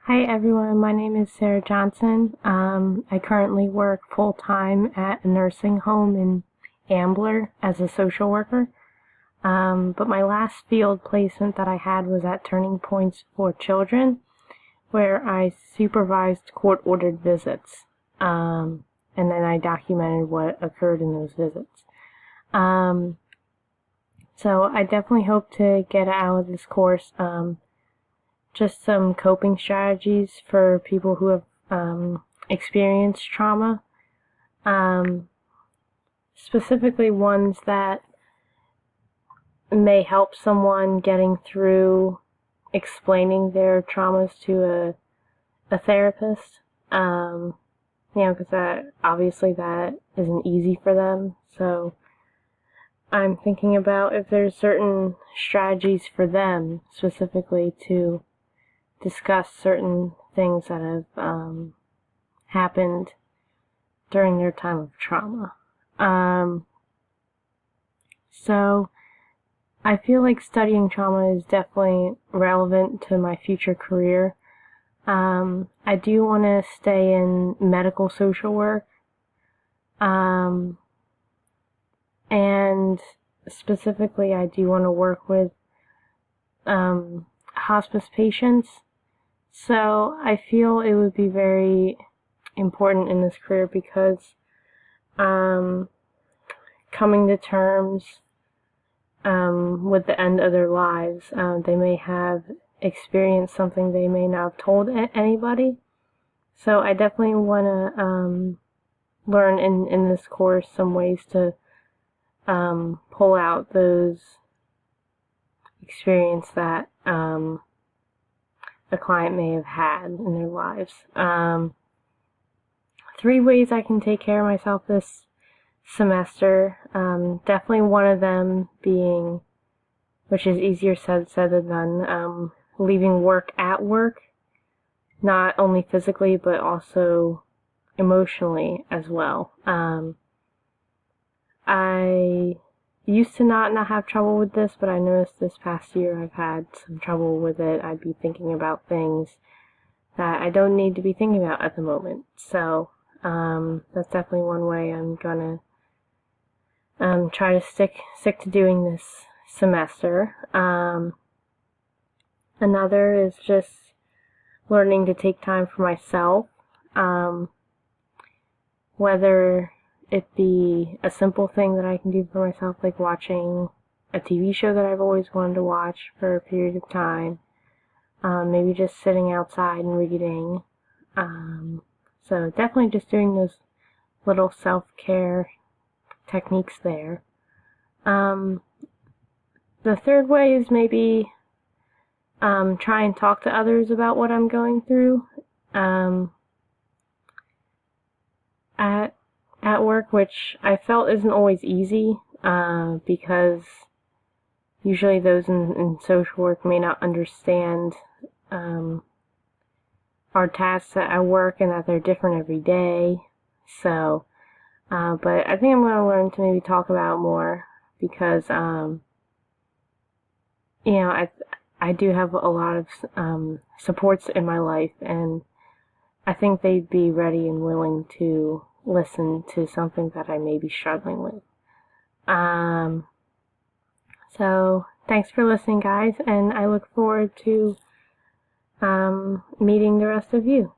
Hi everyone, my name is Sarah Johnson. I currently work full-time at a nursing home in Ambler as a social worker. But my last field placement that I had was at Turning Points for Children, where I supervised court-ordered visits. And then I documented what occurred in those visits. So I definitely hope to get out of this course just some coping strategies for people who have experienced trauma, specifically ones that may help someone getting through explaining their traumas to a therapist. Because obviously that isn't easy for them. So I'm thinking about if there's certain strategies for them specifically to discuss certain things that have happened during their time of trauma. So I feel like studying trauma is definitely relevant to my future career. I do want to stay in medical social work, and specifically I do want to work with hospice patients. So I feel it would be very important in this career because coming to terms with the end of their lives, they may have experienced something they may not have told anybody. So I definitely want to learn in this course some ways to pull out those experiences that a client may have had in their lives. 3 ways I can take care of myself this semester. Definitely one of them being, which is easier said than done, leaving work at work, not only physically but also emotionally as well. I used to not have trouble with this, but I noticed this past year I've had some trouble with it. I'd be thinking about things that I don't need to be thinking about at the moment. So that's definitely one way I'm gonna try to stick to doing this semester. Another is just learning to take time for myself, whether it be a simple thing that I can do for myself, like watching a TV show that I've always wanted to watch for a period of time, maybe just sitting outside and reading. So definitely just doing those little self-care techniques there. The third way is maybe try and talk to others about what I'm going through at work, which I felt isn't always easy because usually those in social work may not understand our tasks at work and that they're different every day. So, but I think I'm going to learn to maybe talk about it more because, I do have a lot of supports in my life, and I think they'd be ready and willing to listen to something that I may be struggling with. So thanks for listening, guys, and I look forward to meeting the rest of you.